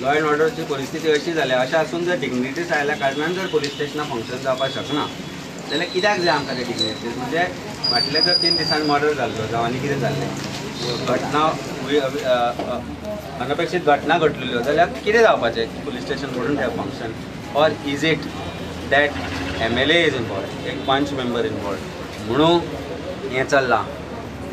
Law and ऑर्डरची परिस्थिती अशी जाल्या अशें आसून जर डिग्निटीज आयल्या कारणान जर पुलीस स्टेशनां फंक्शन जावपाक शकना जाल्यार कित्याक जाय आमकां ते डिग्निटीज म्हणजे म्हटलें जर 3 दिसांनी मर्डर जाल्लो जावं आनी कितें जाल्लें घटना अनपेक्षीत घटना घडलेल्यो जाल्यार कितें जावपाचें पुलीस स्टेशन म्हणून ठेव function or is it that MLA is involve एक पंच मेंबर इन्वॉल्व म्हणून हें चल्लां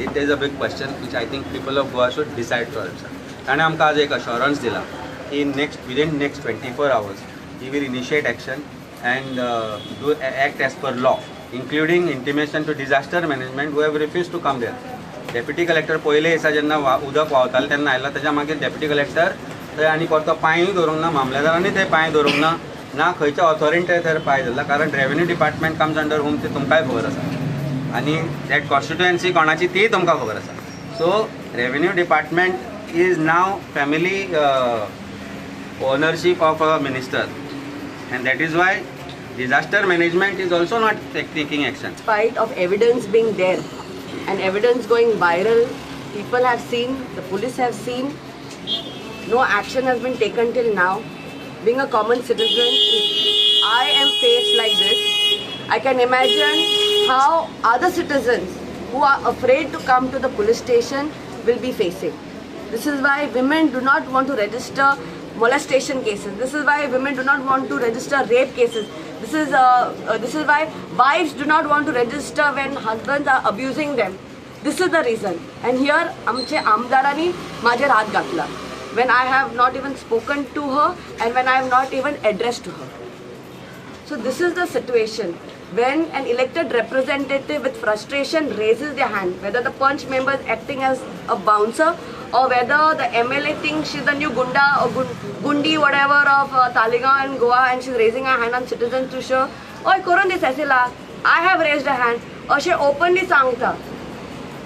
it is a big question which I think people of Goa should decide for itself ताणें आमकां आज एक अश्योरन्स दिला की within next 24 hours he will initiate action and act as per law including intimation to disaster management who have refused to come there. Deputy collector पयले दिसा जेन्ना उदक व्हांवतालें तेन्ना आयला तेच्या मागीर डेप्युटी कलेक्टर थंय आनी परतो पांयूय दवरूंक ना मामलेदारांनी थंय पांय दवरूंक ना खंयच्या ऑथॉरिटी थंय पांय धरला कारण revenue department comes under home ते तुमकांय खबर आसा आनी दॅट कॉन्स्टिट्युएन्सी कोणाची ती तुमकां खबर आसा. सो रेव्हेन्यू डिपार्टमेंट इज नाव family ownership of a minister and that is why disaster management is also not taking action. In spite of evidence being there and evidence going viral, people have seen, the police have seen, no action has been taken till now. Being a common citizen, if I am faced like this, I can imagine how other citizens who are afraid to come to the police station will be facing. This is why women do not want to register molestation cases. This is why women do not want to register rape cases. This is why wives do not want to register when husbands are abusing them. This is the reason. And here आमचे आमदारांनी माझ्यार हात घातला when I have not even spoken to her and when I have not even addressed to her. So this is the situation when an elected representative with frustration raises their hand, whether the punch member is acting as a bouncer or whether the MLA thinks she's the new Gunda or Gundi whatever of Talegaon and Goa and she's raising her hand on citizens to show, "Oi, koron this aisila, I have raised a hand," or she openly sangta.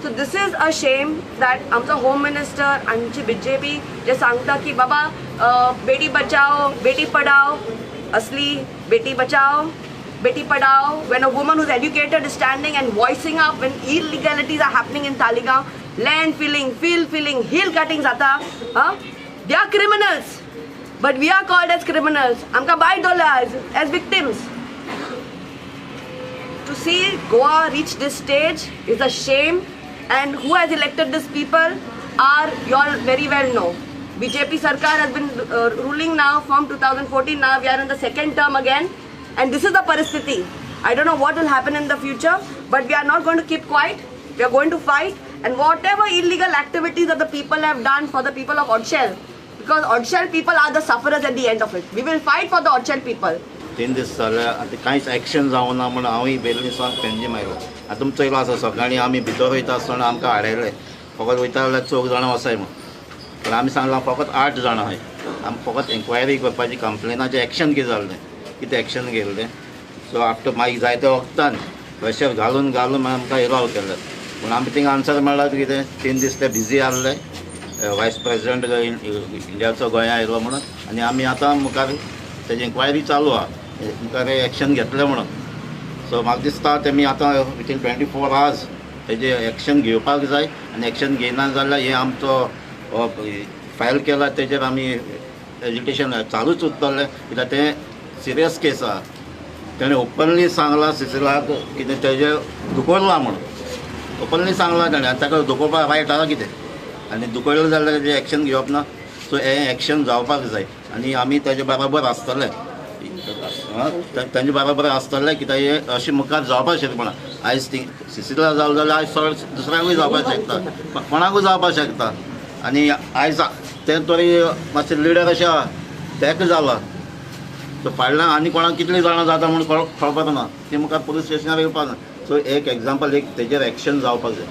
So this is a shame that आमचा home minister आमची BJP जे सांगता की बाबा बेटी बचाओ बेटी पढाओ असली Beti Bachao Beti Padhao when a woman who's educated is standing and voicing up when illegalities are happening in Talegaon, land filling, field filling, hill cutting zata, they are criminals but we are called as criminals. आमका बाय दोला as victims. To see Goa reach this stage is a shame. And who has elected these people are, you all very well know. BJP Sarkar has been ruling now from 2014. Now we are in the second term again. And this is the paristiti. I don't know what will happen in the future. But we are not going to keep quiet. We are going to fight. And whatever illegal activities that the people have done for the people of Odshell. Because Odshell people are the sufferers at the end of it. We will fight for the Odshell people. 3 दीस जाले आतां कांयच action जावना म्हणून हांवूय बेलनिसांक pansy मारलो आतां तुमचो चयलो आसा सकाळीं आमी भितर वयता आसतना आमकां हाडयले फकत वयता जाल्यार 4 जाणां वसाय म्हूण पण आमी सांगलां फकत 8 जाणां हय आमी फकत एन्क्वायरी करपाची कंप्लेनाचें एक्शन कितें जाल्लें कितें एक्शन घेतलें सो आफ्टर मागीर जायत्या वखदान प्रेशर घालून घालून आमकां एलाव केलें पूण आमी थिंगा आन्सर मेळ्ळा कितें 3 दीस ते बिजी आसले वायस प्रेसिडेंट इंडियाचो गोंया येयलो म्हणून आनी आमी आतां मुखार तेजी एन्क्वायरी चालू आहा मुखार एक्शन घेतलें म्हणून सो म्हाका दिसता तेमी आतां विथीन 24 hours तेजें एक्शन घेवपाक जाय आनी एक्शन घेयना जाल्यार हें आमचो फायल केला तेजेर आमी एज्युकेशन चालूच उरतलें कित्याक तें सिरियस केस आहा तेणें ओपनली सांगलां सिसिलाक कितें तेजें दुखोवला म्हणून ओपनली सांगलां तेणें आनी ताका दुखोवपाक रायट आहा कितें आनी दुखयलें जाल्यार तेजें एक्शन घेवप ना सो हें एक्शन जावपाक जाय आनी आमी तेजे बराबर आसतले तांचे बराबर आसतले कित्याक हे अशें मुखार जावपाक शकना आयज ती सिसिला जालें जाल्यार आयज चड दुसऱ्याकूय जावपाक शकता कोणाकूय जावपाक शकता आनी आयज तें तरी मातशें लिडर अशें आहा तेका जाला सो फाटल्यान आनी कोणाक कितलीं जाणां जाता म्हूण कळपाक ना ती मुखार पुलीस स्टेशनार येवपाक ना सो एक एग्जाम्पल एक तेजेर एक्शन जावपाक जाय.